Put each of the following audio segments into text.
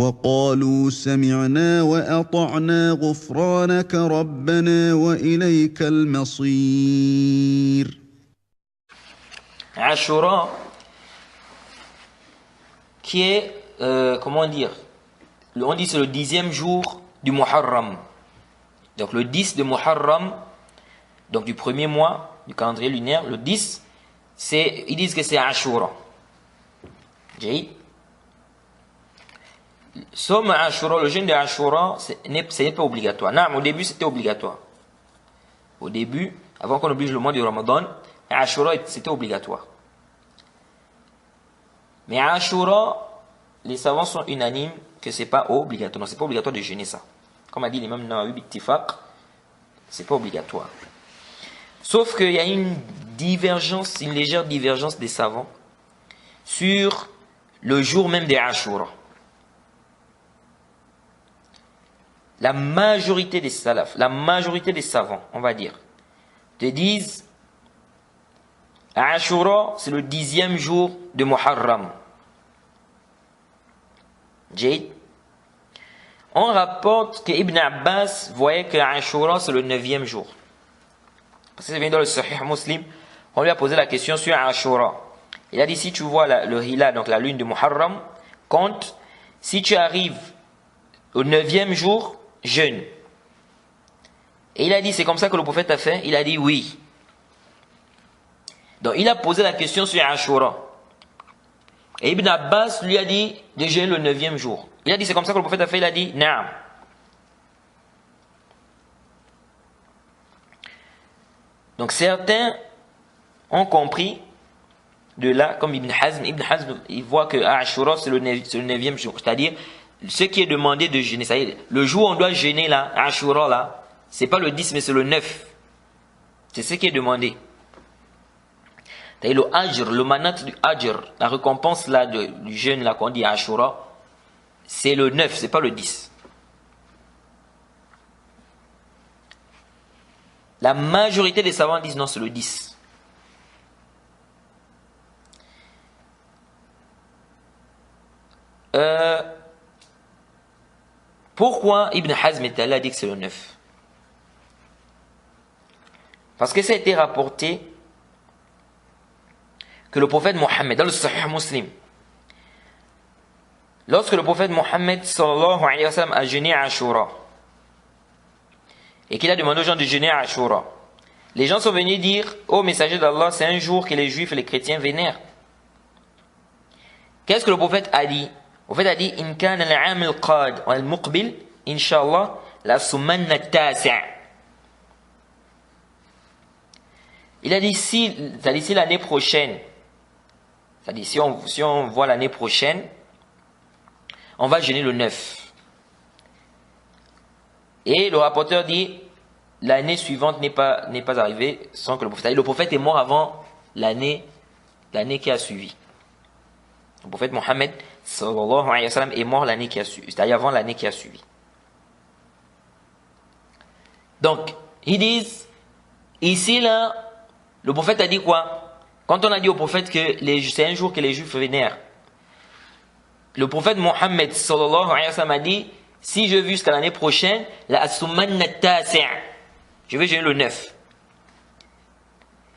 وقالوا سمعنا وأطعنا غفرانك ربنا وإليك المصير. Ashura, qui est, comment dire, on dit c'est le 10e jour du Muharram. Donc le 10 de Muharram, donc du premier mois du calendrier lunaire, le 10, ils disent que c'est Ashura. Somme Ashura, le jeûne de Ashura, ce n'est pas obligatoire. Non, au début c'était obligatoire. Au début, avant qu'on oblige le mois du Ramadan, Ashura c'était obligatoire. Mais Ashura, les savants sont unanimes que c'est pas obligatoire. Non, c'est pas obligatoire de jeûner ça. Comme a dit l'imam Nawawi Bittifaq, c'est pas obligatoire. Sauf qu'il y a une divergence, une légère divergence des savants sur le jour même des Ashura. La majorité des salafs, la majorité des savants, on va dire, te disent Ashura, c'est le 10e jour de Muharram. Jade. On rapporte que Ibn Abbas voyait que Ashura, c'est le 9e jour. Parce que ça vient dans le Sahih Muslim, on lui a posé la question sur Ashura. Il a dit, si tu vois le Hilal, donc la lune de Muharram, compte, si tu arrives au 9e jour, jeûne. Et il a dit, c'est comme ça que le prophète a fait? Il a dit oui. Donc il a posé la question sur Ashura. Et Ibn Abbas lui a dit de jeûner le 9e jour. Il a dit, c'est comme ça que le prophète a fait? Il a dit, naam. Donc certains ont compris de là, comme Ibn Hazm, il voit que Ashura c'est le 9e jour. C'est-à-dire, ce qui est demandé de jeûner, c'est-à-dire, le jour où on doit jeûner là, Ashura là, c'est pas le 10 mais c'est le 9. C'est ce qui est demandé. C'est-à-dire le ajr, le manat du ajr, la récompense là du jeûne là qu'on dit Ashura, c'est le 9, c'est pas le 10. La majorité des savants disent non, c'est le 10. Pourquoi Ibn Hazm est allé a dit que c'est le 9? Parce que ça a été rapporté que le prophète Mohammed, dans le Sahih Muslim, lorsque le prophète Mohammed sallallahu alayhi wa sallam a jeûné à Ashura, et qu'il a demandé aux gens de jeûner à Ashura, les gens sont venus dire, ô messager d'Allah, c'est un jour que les juifs et les chrétiens vénèrent. Qu'est-ce que le prophète a dit? Le prophète a dit, in kana al-'am al-qad wa al-muqbil, inshallah, la sumanna at-tasi'. Il a dit, si l'année prochaine, c'est-à-dire si on voit l'année prochaine, on va jeûner le 9. Et le rapporteur dit, l'année suivante n'est pas arrivée sans que le prophète. Le prophète est mort avant l'année qui a suivi. Le prophète Mohammed sallallahu alayhi wa sallam est mort l'année qui a suivi, c'est-à-dire avant l'année qui a suivi. Donc, ils disent, ici là, le prophète a dit quoi? Quand on a dit au prophète que c'est un jour que les juifs vénèrent, le prophète Mohammed sallallahu alayhi wa sallam a dit, si je vis jusqu'à l'année prochaine, la asumanna tasi', je vais jeûner le 9.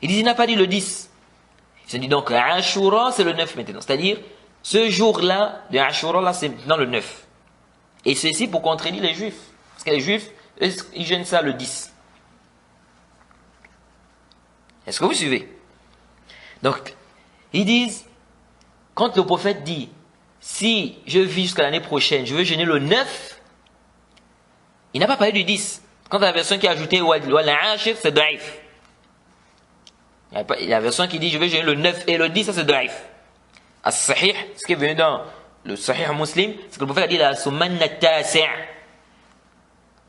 Il n'a pas dit le 10. Il se dit donc, Ashura c'est le 9 maintenant. C'est-à-dire, ce jour-là, de Ashura là, c'est maintenant le 9. Et ceci pour contredire les juifs. Parce que les juifs, ils jeûnent ça le 10. Est-ce que vous suivez? Donc, ils disent, quand le prophète dit, si je vis jusqu'à l'année prochaine, je veux jeûner le 9, il n'a pas parlé du 10. Quand la version qui a ajouté Wal-Ashir, c'est daif. Il y a la version qui dit, je vais jeûner le 9 et le 10, ça c'est daif. As-Sahih, ce qui est venu dans le Sahih Muslim, c'est que le prophète a dit la sumanna tasi'.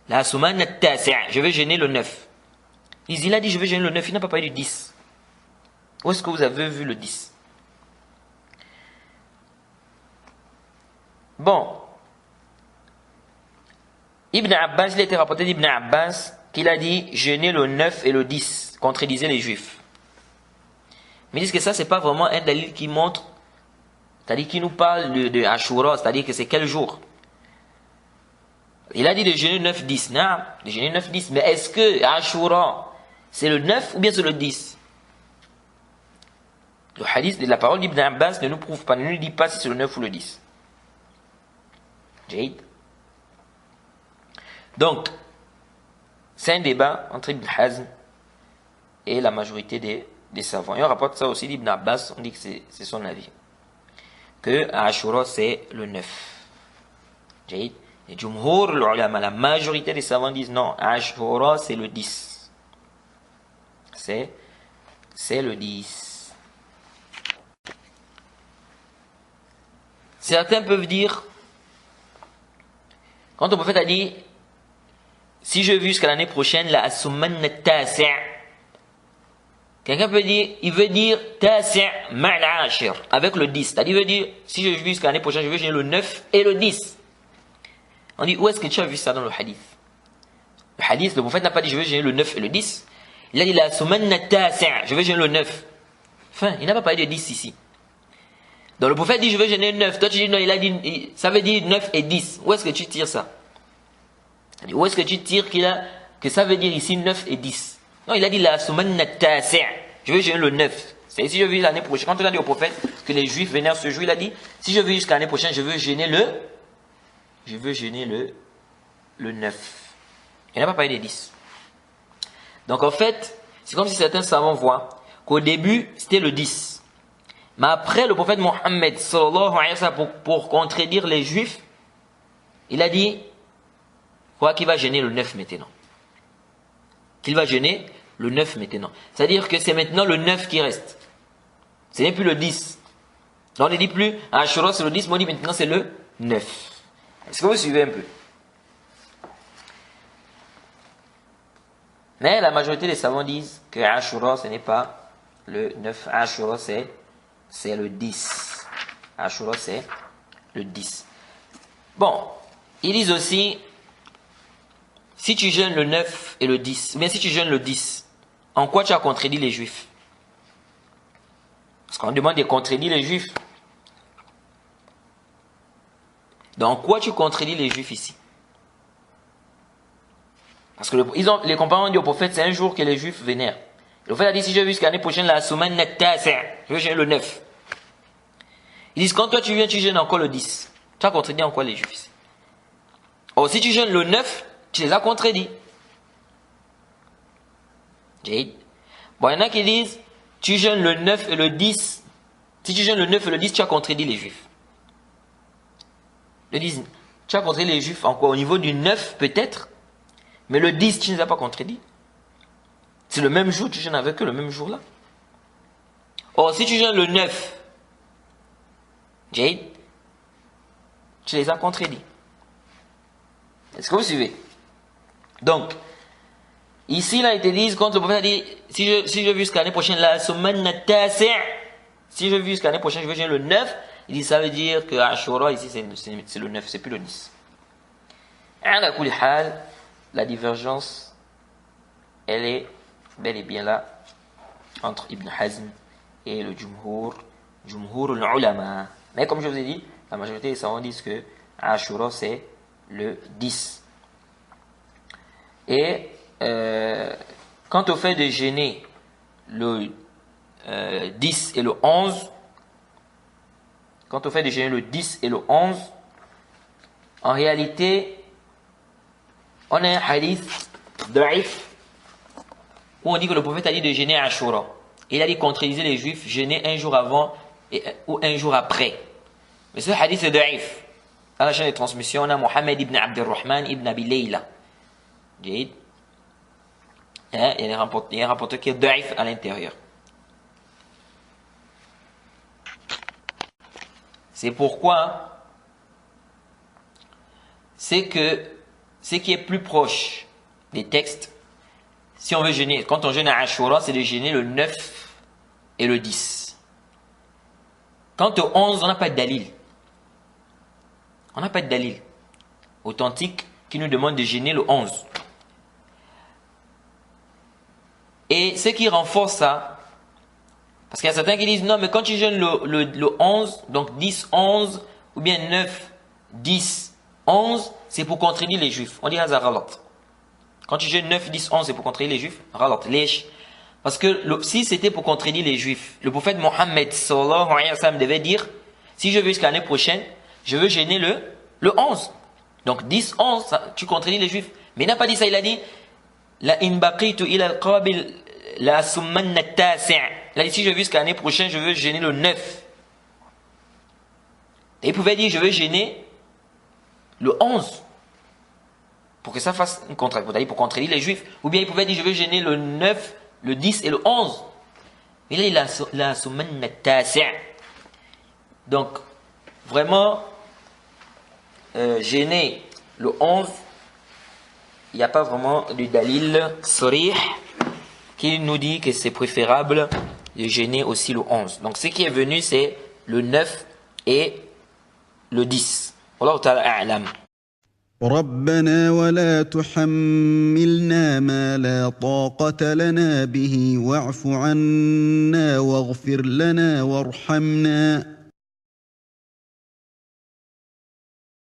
La sumanna tasi', je vais jeûner le 9. Il a dit, je vais jeûner le 9, il n'a pas parlé du 10. Où est-ce que vous avez vu le 10? Bon. Ibn Abbas, il a été rapporté d'Ibn Abbas qu'il a dit jeûner le 9 et le 10, contredisait les juifs. Mais ils disent que ça, c'est pas vraiment un dalil qui montre, c'est-à-dire qui nous parle de Ashura, c'est-à-dire que c'est quel jour? Il a dit de jeûner 9-10. Non, de jeûner 9-10. Mais est-ce que Ashura, c'est le 9 ou bien c'est le 10? Le hadith de la parole d'Ibn Abbas ne nous prouve pas, ne nous dit pas si c'est le 9 ou le 10. Jade. Donc, c'est un débat entre Ibn Hazm et la majorité des savants. Et on rapporte ça aussi d'Ibn Abbas, on dit que c'est son avis. Que Ashura c'est le 9. Jade. Et Jumhur, la majorité des savants disent non, Ashura c'est le 10. C'est le 10. Certains peuvent dire, quand le prophète a dit, si je vis jusqu'à l'année prochaine, la asuman tasi'. Quelqu'un peut dire, il veut dire tasi' ma'al ashir, avec le 10. C'est-à-dire, il veut dire, si je vis jusqu'à l'année prochaine, je veux jeûner le 9 et le 10. On dit, où est-ce que tu as vu ça dans le hadith? Le hadith, le prophète n'a pas dit, je veux jeûner le 9 et le 10. Il a dit, la asuman tasi', je veux jeûner le 9. Enfin, il n'a pas parlé de 10 ici. Donc le prophète dit, je veux jeûner 9. Toi tu dis, non, il a dit, ça veut dire 9 et 10. Où est-ce que tu tires ça? Où est-ce que tu tires que ça veut dire ici 9 et 10? Non, il a dit, la suman tasi'. Je veux jeûner le 9. C'est si je vis l'année prochaine. Quand on a dit au prophète que les juifs vénèrent ce jour, il a dit, si je vis jusqu'à l'année prochaine, je veux jeûner le 9. Il n'a pas parlé des 10. Donc en fait, c'est comme si certains savants voient qu'au début, c'était le 10. Mais après, le prophète Mohammed, sallallahu alayhi wa sallam, pour contredire les juifs, il a dit, quoi qu'il va jeûner le 9 maintenant. Qu'il va jeûner le 9 maintenant. C'est-à-dire que c'est maintenant le 9 qui reste. Ce n'est plus le 10. Donc on ne dit plus, Ashura c'est le 10, mais on dit maintenant c'est le 9. Est-ce que vous suivez un peu? Mais la majorité des savants disent que Ashura ce n'est pas le 9. Ashura c'est le 10. Ashura c'est le 10. Bon, ils disent aussi, si tu jeûnes le 9 et le 10, mais si tu jeûnes le 10, en quoi tu as contredit les juifs? Parce qu'on demande de contredire les juifs. Dans quoi tu contredis les juifs ici? Parce que les compagnons ont dit au prophète, c'est un jour que les juifs vénèrent. Le prophète a dit, si je vis jusqu'à l'année prochaine, la semaine je veux jeûner le 9. Ils disent, quand toi tu viens, tu jeûnes encore le 10. Tu as contredit en quoi les juifs ici? Or, si tu jeûnes le 9, tu les as contredits. Jade. Bon, il y en a qui disent, tu jeûnes le 9 et le 10. Si tu jeûnes le 9 et le 10, tu as contredit les juifs. Ils disent, tu as contredit les juifs en quoi? Au niveau du 9 peut-être, mais le 10, tu ne les as pas contredits. C'est le même jour, tu jeûnes avec eux le même jour-là. Or, si tu jeûnes le 9, Jade, tu les as contredits. Est-ce que vous suivez? Donc, ici, là, ils te disent, quand le prophète a dit, si je vis jusqu'à l'année prochaine, la semaine tasi', si je vis jusqu'à l'année prochaine, je veux jeûner le 9, il dit, ça veut dire que Ashura, ici, c'est le 9, c'est plus le 10. Ala kulli hal, la divergence, elle est bel et bien là, entre Ibn Hazm et le Jumhur al-Ulama. Mais comme je vous ai dit, la majorité des savants disent que Ashura, c'est le 10. Et quant au fait de jeûner le 10 et le 11, quant au fait de jeûner le 10 et le 11, en réalité, on a un hadith da'if où on dit que le prophète a dit de jeûner Ashura. Il a dit contredire les juifs, jeûner un jour avant ou un jour après. Mais ce hadith est da'if. À la chaîne de transmission, on a Mohammed ibn Abdurrahman ibn Abi Layla. Il y a un rapporteur qui est da'if à l'intérieur. C'est pourquoi c'est que ce qui est plus proche des textes, si on veut jeûner, quand on jeûne à Ashura, c'est de jeûner le 9 et le 10. Quant au 11, on n'a pas de dalil. On n'a pas de dalil authentique qui nous demande de jeûner le 11. Et ce qui renforce ça, parce qu'il y a certains qui disent non, mais quand tu jeûnes le 11, donc 10, 11, ou bien 9, 10, 11, c'est pour contredire les juifs. On dit Hazar Ghalat. Quand tu jeûnes 9, 10, 11, c'est pour contredire les juifs. Ghalat, Lesh. Parce que si c'était pour contredire les juifs, le prophète Mohammed sallallahu alayhi wa sallam devait dire, si je veux jusqu'à l'année prochaine, je veux jeûner le 11. Donc 10, 11, tu contredis les juifs. Mais il n'a pas dit ça, il a dit, la in baqitu ila al-qabil la summanna at-tasi'. Il a dit, si je veux jusqu'à l'année prochaine, je veux jeûner le 9. Et il pouvait dire, je veux jeûner le 11. Pour que ça fasse une contradiction, pour contredire les juifs. Ou bien il pouvait dire, je veux jeûner le 9, le 10 et le 11. Mais là, il a la summanna at-tasi'. Donc, vraiment, jeûner le 11, il n'y a pas vraiment de dalil sarih qui nous dit que c'est préférable de jeûner aussi le 11. Donc, ce qui est venu, c'est le 9 et le 10. Wallahu ta'ala a'lam. ربنا ولا تحملنا ما لا طاقة لنا به واعف عنا واغفر لنا وارحمنا